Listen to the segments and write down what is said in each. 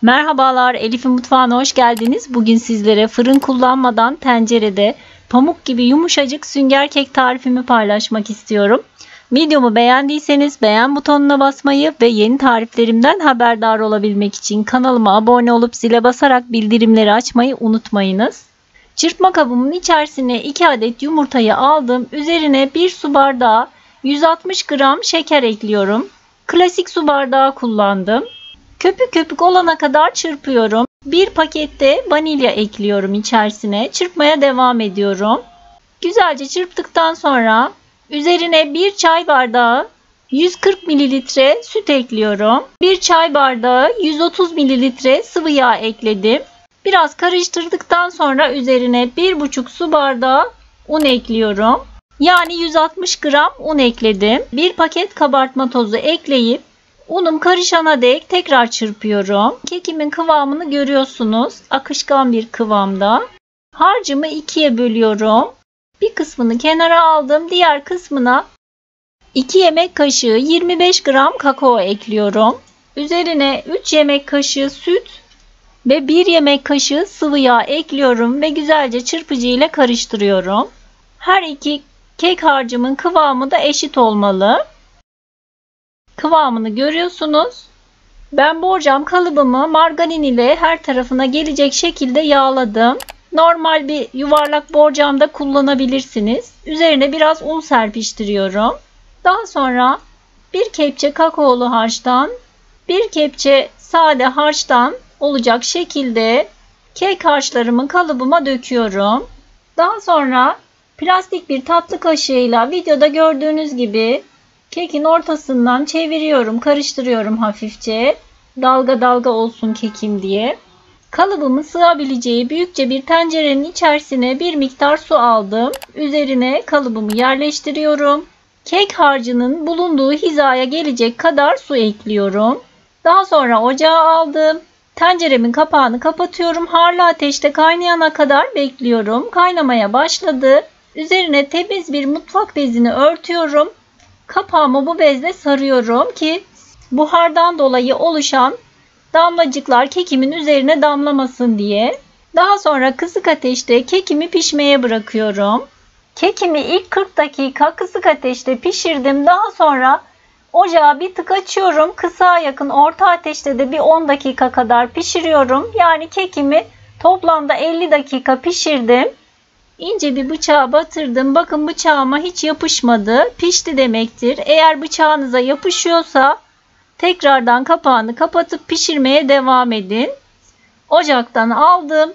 Merhabalar, Elif'in mutfağına hoş geldiniz. Bugün sizlere fırın kullanmadan tencerede pamuk gibi yumuşacık sünger kek tarifimi paylaşmak istiyorum. Videomu beğendiyseniz beğen butonuna basmayı ve yeni tariflerimden haberdar olabilmek için kanalıma abone olup zile basarak bildirimleri açmayı unutmayınız. Çırpma kabımın içerisine 2 adet yumurtayı aldım. Üzerine 1 su bardağı 160 gram şeker ekliyorum. Klasik su bardağı kullandım. Köpük köpük olana kadar çırpıyorum. 1 pakette vanilya ekliyorum içerisine. Çırpmaya devam ediyorum. Güzelce çırptıktan sonra üzerine 1 çay bardağı 140 ml süt ekliyorum. 1 çay bardağı 130 ml sıvı yağ ekledim. Biraz karıştırdıktan sonra üzerine 1,5 su bardağı un ekliyorum. Yani 160 gram un ekledim. 1 paket kabartma tozu ekleyip unum karışana dek tekrar çırpıyorum. Kekimin kıvamını görüyorsunuz. Akışkan bir kıvamda. Harcımı 2'ye bölüyorum. Bir kısmını kenara aldım. Diğer kısmına 2 yemek kaşığı 25 gram kakao ekliyorum. Üzerine 3 yemek kaşığı süt ve 1 yemek kaşığı sıvı yağ ekliyorum ve güzelce çırpıcı ile karıştırıyorum. Her iki kek harcımın kıvamı da eşit olmalı. Kıvamını görüyorsunuz. Ben borcam kalıbımı margarin ile her tarafına gelecek şekilde yağladım. Normal bir yuvarlak borcam da kullanabilirsiniz. Üzerine biraz un serpiştiriyorum. Daha sonra bir kepçe kakaolu harçtan, bir kepçe sade harçtan olacak şekilde kek harçlarımı kalıbıma döküyorum. Daha sonra plastik bir tatlı kaşığıyla videoda gördüğünüz gibi kekin ortasından çeviriyorum, karıştırıyorum hafifçe. Dalga dalga olsun kekim diye. Kalıbımın sığabileceği büyükçe bir tencerenin içerisine bir miktar su aldım. Üzerine kalıbımı yerleştiriyorum. Kek harcının bulunduğu hizaya gelecek kadar su ekliyorum. Daha sonra ocağa aldım. Tenceremin kapağını kapatıyorum. Harlı ateşte kaynayana kadar bekliyorum. Kaynamaya başladı. Üzerine temiz bir mutfak bezini örtüyorum. Kapağımı bu bezle sarıyorum ki buhardan dolayı oluşan damlacıklar kekimin üzerine damlamasın diye. Daha sonra kısık ateşte kekimi pişmeye bırakıyorum. Kekimi ilk 40 dakika kısık ateşte pişirdim. Daha sonra ocağı bir tık açıyorum. Kısığa yakın orta ateşte de bir 10 dakika kadar pişiriyorum. Yani kekimi toplamda 50 dakika pişirdim. İnce bir bıçağa batırdım. Bakın bıçağıma hiç yapışmadı. Pişti demektir. Eğer bıçağınıza yapışıyorsa tekrardan kapağını kapatıp pişirmeye devam edin. Ocaktan aldım.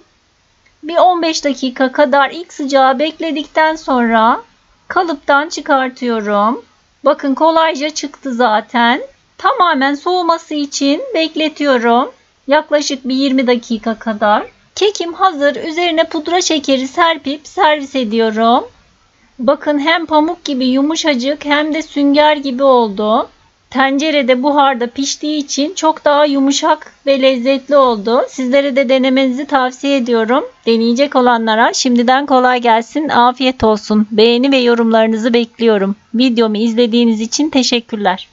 Bir 15 dakika kadar ilk sıcağı bekledikten sonra kalıptan çıkartıyorum. Bakın kolayca çıktı zaten. Tamamen soğuması için bekletiyorum. Yaklaşık bir 20 dakika kadar. Kekim hazır. Üzerine pudra şekeri serpip servis ediyorum. Bakın hem pamuk gibi yumuşacık hem de sünger gibi oldu. Tencerede buharda piştiği için çok daha yumuşak ve lezzetli oldu. Sizlere de denemenizi tavsiye ediyorum. Deneyecek olanlara şimdiden kolay gelsin. Afiyet olsun. Beğeni ve yorumlarınızı bekliyorum. Videomu izlediğiniz için teşekkürler.